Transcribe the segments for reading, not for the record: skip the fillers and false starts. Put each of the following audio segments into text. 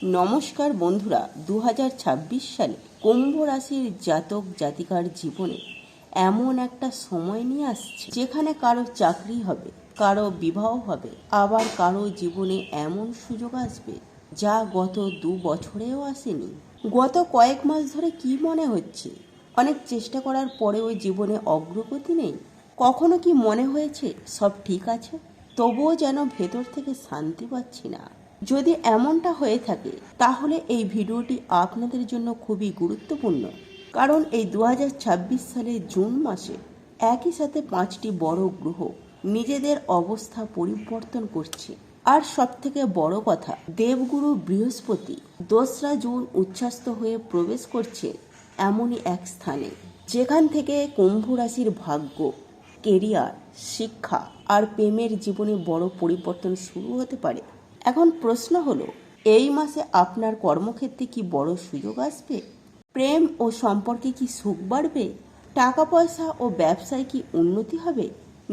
নমস্কার বন্ধুরা, 2026 সালে কুম্ভ রাশির জাতক জাতিকার জীবনে এমন একটা সময় নিয়ে আসছে যেখানে কারো চাকরি হবে, কারো বিবাহ হবে, আবার কারো জীবনে এমন সুযোগ আসবে যা গত 2 বছরেও আসেনি। গত কয়েক মাস ধরে কি মনে হচ্ছে অনেক চেষ্টা করার পরেও জীবনে অগ্রগতি নেই? কখনো কি মনে হয়েছে সব ঠিক আছে, তবুও যেন ভেতর থেকে শান্তি পাচ্ছি না? যদি এমনটা হয়ে থাকে তাহলে এই ভিডিওটি আপনাদের জন্য খুবই গুরুত্বপূর্ণ, কারণ এই 2026 সালের জুন মাসে একই সাথে 5টি বড় গ্রহ নিজেদের অবস্থা পরিবর্তন করছে। আর সবথেকে বড় কথা, দেবগুরু বৃহস্পতি 2রা জুন উচ্ছ্বাস্ত হয়ে প্রবেশ করছে এমনই এক স্থানে যেখান থেকে কুম্ভ রাশির ভাগ্য, কেরিয়ার, শিক্ষা আর প্রেমের জীবনে বড় পরিবর্তন শুরু হতে পারে। এখন প্রশ্ন হলো, এই মাসে আপনার কর্মক্ষেত্রে কি বড় সুযোগ আসবে? প্রেম ও সম্পর্কে কি সুখ বাড়বে? টাকা পয়সা ও ব্যবসায় কি উন্নতি হবে,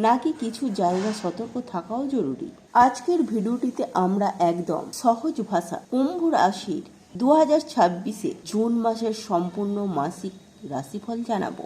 নাকি কিছু জায়গা সতর্ক থাকাও জরুরি? আজকের ভিডিওটিতে আমরা একদম সহজ ভাষা কুম্ভ রাশির 2026 জুন মাসের সম্পূর্ণ মাসিক রাশিফল জানাবো।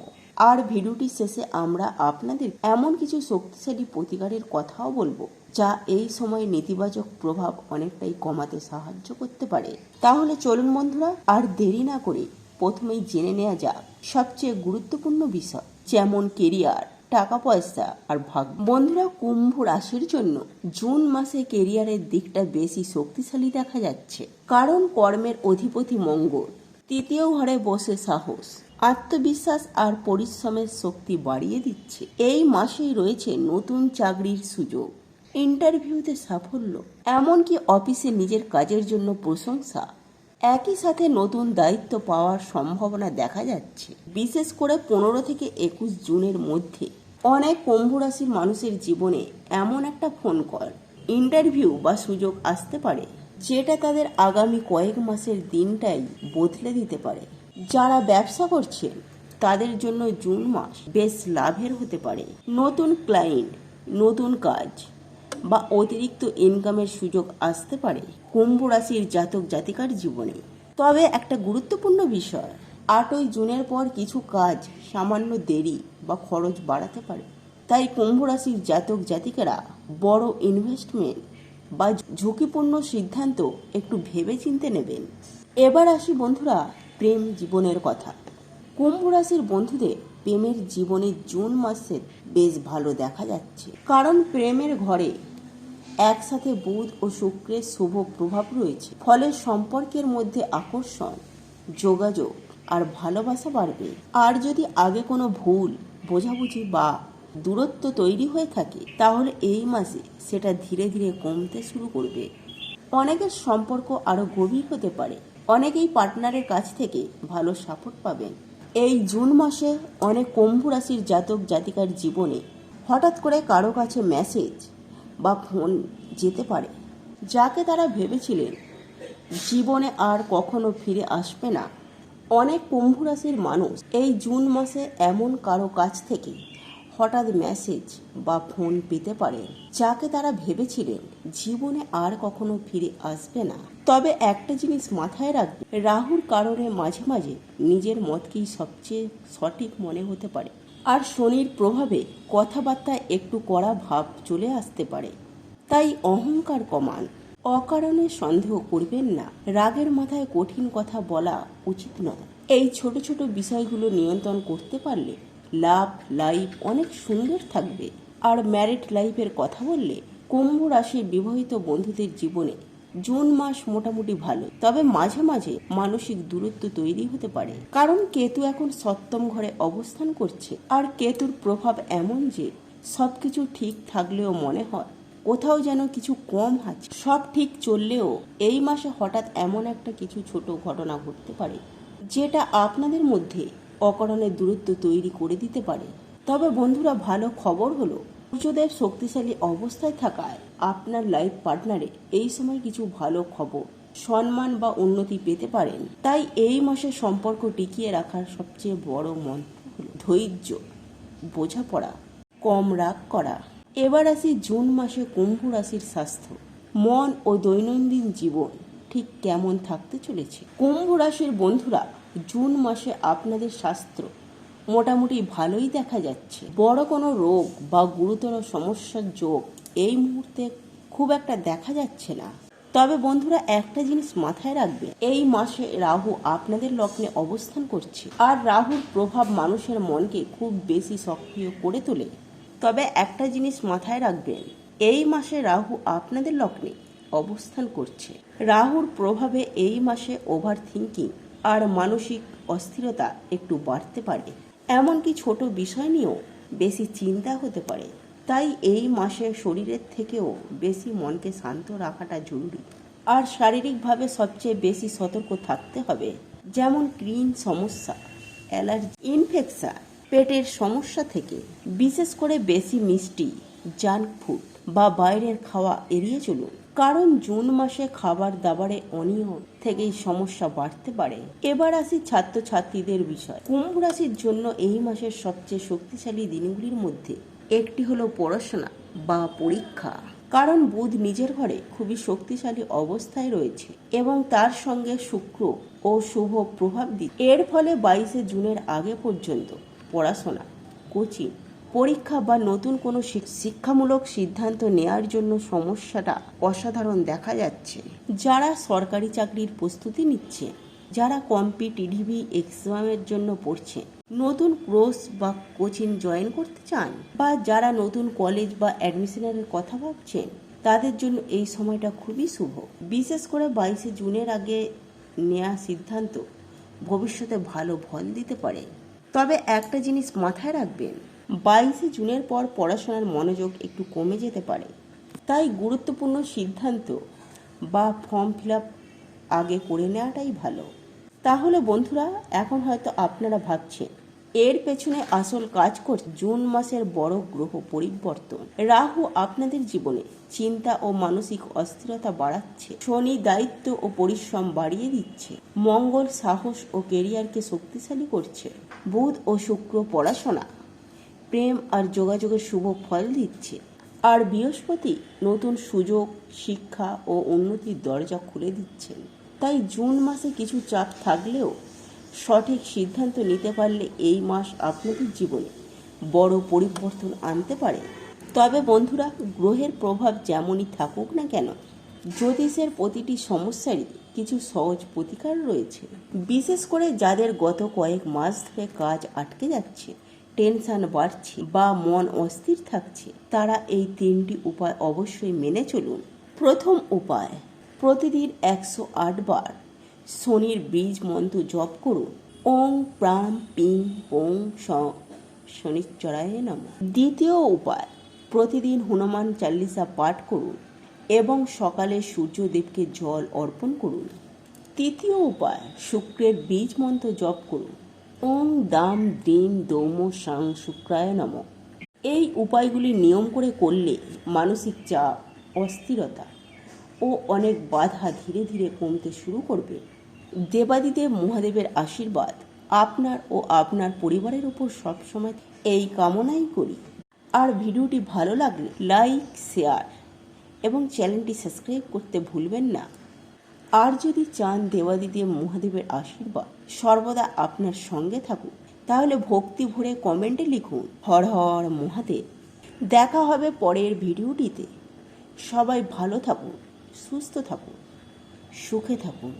আর ভিডিওটি শেষে আমরা আপনাদের এমন কিছু শক্তিশালী প্রতিকারের কথাও বলবো যা এই সময় নেতিবাচক প্রভাব অনেকটাই কমাতে সাহায্য করতে পারে। তাহলে চলুন বন্ধুরা, আর দেরি না করে প্রথমেই জেনে নেওয়া যাক সবচেয়ে গুরুত্বপূর্ণ বিষয়, যেমন কেরিয়ার, টাকা পয়সা আর ভাগ্য। বন্ধুরা, কুম্ভ রাশির জন্য জুন মাসে কেরিয়ারের দিকটা বেশি শক্তিশালী দেখা যাচ্ছে, কারণ কর্মের অধিপতি মঙ্গল তৃতীয় ঘরে বসে সাহস, আত্মবিশ্বাস আর পরিশ্রমের শক্তি বাড়িয়ে দিচ্ছে। এই মাসেই রয়েছে নতুন চাকরির সুযোগ, ইন্টারভিউতে সাফল্য, এমনকি অফিসে নিজের কাজের জন্য প্রশংসা। একই সাথে নতুন দায়িত্ব পাওয়ার সম্ভাবনা দেখা যাচ্ছে। বিশেষ করে 15 থেকে 21 জুনের মধ্যে অনেক কুম্ভ রাশির মানুষের জীবনে এমন একটা ফোন কল, ইন্টারভিউ বা সুযোগ আসতে পারে যেটা তাদের আগামী কয়েক মাসের দিনটাই বদলে দিতে পারে। যারা ব্যবসা করছেন তাদের জন্য জুন মাস বেশ লাভের হতে পারে। নতুন ক্লায়েন্ট, নতুন কাজ বা অতিরিক্ত ইনকামের সুযোগ আসতে পারে কুম্ভ রাশির জাতক জাতিকার জীবনে। তবে একটা গুরুত্বপূর্ণ বিষয়, 8ই জুনের পর কিছু কাজ সামান্য দেরি বা খরচ বাড়াতে পারে। তাই কুম্ভ রাশির জাতক জাতিকারা বড় ইনভেস্টমেন্ট বা ঝুঁকিপূর্ণ সিদ্ধান্ত একটু ভেবে চিন্তে নেবেন। এবার আসি বন্ধুরা প্রেম জীবনের কথা। কুম্ভ রাশির বন্ধুদের প্রেমের জীবনে জুন মাসে বেশ ভালো দেখা যাচ্ছে, কারণ প্রেমের ঘরে একসাথে বুধ ও শুক্রের শুভ প্রভাব রয়েছে। ফলে সম্পর্কের মধ্যে আকর্ষণ, যোগাযোগ আর ভালোবাসা বাড়বে। আর যদি আগে কোনো ভুল বোঝাবুঝি বা দূরত্ব তৈরি হয়ে থাকে তাহলে এই মাসে সেটা ধীরে ধীরে কমতে শুরু করবে। অনেকের সম্পর্ক আরো গভীর হতে পারে, অনেকেই পার্টনারের কাছ থেকে ভালো সাপোর্ট পাবেন। এই জুন মাসে অনেক কুম্ভ রাশির জাতক জাতিকার জীবনে হঠাৎ করে কারো কাছে মেসেজ বা ফোন যেতে পারে যাকে তারা ভেবেছিলেন জীবনে আর কখনো ফিরে আসবে না। অনেক কুম্ভ রাশির মানুষ এই জুন মাসে এমন কারো কাছ থেকে হঠাৎ মেসেজ বা ফোন পেতে পারে যাকে তারা ভেবেছিলেন জীবনে আর কখনো ফিরে আসবে না। তবে একটা জিনিস মাথায় রাখবে, রাহুর কারণে মাঝে মাঝে নিজের মতকেই সবচেয়ে সঠিক মনে হতে পারে। আর শনির প্রভাবে কথাবার্তায় একটু কড়া ভাব চলে আসতে পারে। তাই অহংকার কমান, অকারণে সন্দেহ করবেন না। রাগের মাথায় কঠিন কথা বলা উচিত নয়। এই ছোট ছোট বিষয়গুলো নিয়ন্ত্রণ করতে পারলে লাভ লাইফ অনেক সুন্দর থাকবে। আর ম্যারিড লাইফের কথা বললে কুম্ভ রাশির বিবাহিত বন্ধুদের জীবনে জুন মাস মোটামুটি ভালো, তবে মাঝে মাঝে মানসিক দূরত্ব তৈরি হতে পারে, কারণ কেতু এখন সপ্তম ঘরে অবস্থান করছে। আর কেতুর প্রভাব এমন যে সবকিছু ঠিক থাকলেও মনে হয় কোথাও যেন কিছু কম আছে। সব ঠিক চললেও এই মাসে হঠাৎ এমন একটা কিছু ছোট ঘটনা ঘটতে পারে যেটা আপনাদের মধ্যে অকারণে দূরত্ব তৈরি করে দিতে পারে। তবে বন্ধুরা, ভালো খবর হলো সূর্যদেব শক্তিশালী অবস্থায় থাকায় আপনার লাইফ পার্টনারে এই সময় কিছু ভালো খবর, সম্মান বা উন্নতি পেতে পারেন। তাই এই মাসে সম্পর্ক টিকিয়ে রাখার সবচেয়ে বড় মন্ত্র হলো ধৈর্য, বোঝাপড়া, কম রাগ করা। এবার আসি জুন মাসে কুম্ভ রাশির স্বাস্থ্য, মন ও দৈনন্দিন জীবন। ঠিক কেমন থাকতে চলেছে। কুম্ভ রাশির বন্ধুরা, জুন মাসে আপনাদের স্বাস্থ্য মোটামুটি ভালোই দেখা যাচ্ছে। বড় কোনো রোগ বা গুরুতর সমস্যার যোগ এই মুহূর্তে খুব একটা দেখা যাচ্ছে না। তবে বন্ধুরা, একটা জিনিস মাথায় রাখবে, এই মাসে রাহু আপনাদের লগ্নে অবস্থান করছে, আর রাহুর প্রভাব মানুষের মনকে খুব বেশি সক্রিয় করে তোলে। তবে একটা জিনিস মাথায় রাখবেন, এই মাসে রাহু আপনাদের লগ্নে অবস্থান করছে। রাহুর প্রভাবে এই মাসে ওভার থিঙ্কিং আর মানসিক অস্থিরতা একটু বাড়তে পারে। এমনকি ছোট বিষয় নিয়েও বেশি চিন্তা হতে পারে। তাই এই মাসে শরীরের থেকেও বেশি মনকে শান্ত রাখাটা জরুরি। আর শারীরিকভাবে সবচেয়ে বেশি সতর্ক থাকতে হবে, যেমন ক্রিম সমস্যা, অ্যালার্জি, ইনফেকশন, পেটের সমস্যা থেকে। বিশেষ করে বেশি মিষ্টি, জাঙ্ক ফুড বা বাইরের খাওয়া এড়িয়ে চলুন, কারণ জুন মাসে খাবার দাবারে অনিয়ম থেকেই সমস্যা বাড়তে পারে। এবার আসি ছাত্রছাত্রীদের বিষয়। কুম্ভ রাশির জন্য এই মাসের সবচেয়ে শক্তিশালী দিনগুলির মধ্যে একটি হলো পড়াশোনা বা পরীক্ষা, কারণ বুধ নিজের ঘরে খুবই শক্তিশালী অবস্থায় রয়েছে এবং তার সঙ্গে শুক্র ও শুভ প্রভাব দিচ্ছে। এর ফলে 22শে জুনের আগে পর্যন্ত পড়াশোনা, কোচিং, পরীক্ষা বা নতুন কোনো শিক্ষামূলক সিদ্ধান্ত নেওয়ার জন্য সমস্যাটা অসাধারণ দেখা যাচ্ছে। যারা সরকারি চাকরির প্রস্তুতি নিচ্ছে, যারা কম্পিটিটিভ এক্সামের জন্য পড়ছে, নতুন কোর্স বা কোচিং জয়েন করতে চান, বা যারা নতুন কলেজ বা অ্যাডমিশনের কথা ভাবছেন, তাদের জন্য এই সময়টা খুবই শুভ। বিশেষ করে 22শে জুনের আগে নেওয়া সিদ্ধান্ত ভবিষ্যতে ভালো ফল দিতে পারে। তবে একটা জিনিস মাথায় রাখবেন, 22শে জুনের পর পড়াশোনার মনোযোগ একটু কমে যেতে পারে। তাই গুরুত্বপূর্ণ সিদ্ধান্ত বা ফর্ম ফিল আপ আগে করে নেওয়াটাই ভালো। তাহলে বন্ধুরা, এখন হয়তো আপনারা ভাবছেন এর পেছনে আসল কাজ করছে জুন মাসের বড় গ্রহ পরিবর্তন। রাহু আপনাদের জীবনে চিন্তা ও মানসিক অস্থিরতা বাড়াচ্ছে, শনি দায়িত্ব ও পরিশ্রম বাড়িয়ে দিচ্ছে, মঙ্গল সাহস ও কেরিয়ারকে শক্তিশালী করছে, বুধ ও শুক্র পড়াশোনা, প্রেম আর যোগাযোগের শুভ ফল দিচ্ছে, আর বৃহস্পতি নতুন সুযোগ, শিক্ষা ও উন্নতির দরজা খুলে দিচ্ছেন। তাই জুন মাসে কিছু চাপ থাকলেও সঠিক সিদ্ধান্ত নিতে পারলে এই মাস আপনাদের জীবনে বড় পরিবর্তন আনতে পারে। তবে বন্ধুরা, গ্রহের প্রভাব যেমনই থাকুক না কেন, জ্যোতিষের প্রতিটি সমস্যারই কিছু সহজ প্রতিকার রয়েছে। বিশেষ করে যাদের গত কয়েক মাস ধরে কাজ আটকে যাচ্ছে, টেনশন বাড়ছে বা মন অস্থির থাকছে, তারা এই 3টি উপায় অবশ্যই মেনে চলুন। প্রথম উপায়, প্রতিদিন 108 বার শনির বীজ মন্ত্র জপ করুন। ওং প্রাম পিং ওং শনিশ্চরায় নমঃ। দ্বিতীয় উপায়, প্রতিদিন হনুমান চালিসা পাঠ করুন এবং সকালে সূর্যদেবকে জল অর্পণ করুন। তৃতীয় উপায়, শুক্রের বীজ মন্ত্র জপ করুন। ওং দাম দ্রিম দৌম সাং শুক্রায় নমঃ। এই উপায়গুলি নিয়ম করে করলে মানসিক চাপ, অস্থিরতা ও অনেক বাধা ধীরে ধীরে কমতে শুরু করবে। দেবাদিদেব মহাদেবের আশীর্বাদ আপনার ও আপনার পরিবারের উপর সবসময় এই কামনাই করি। আর ভিডিওটি ভালো লাগলে লাইক, শেয়ার এবং চ্যানেলটি সাবস্ক্রাইব করতে ভুলবেন না। আর যদি চান দেবাদিদেব মহাদেবের আশীর্বাদ সর্বদা আপনার সঙ্গে থাকুক, তাহলে ভক্তি ভরে কমেন্টে লিখুন হর হর মহাদেব। দেখা হবে পরের ভিডিওটিতে। সবাই ভালো থাকুন, সুস্থ থাকুন, সুখে থাকুন।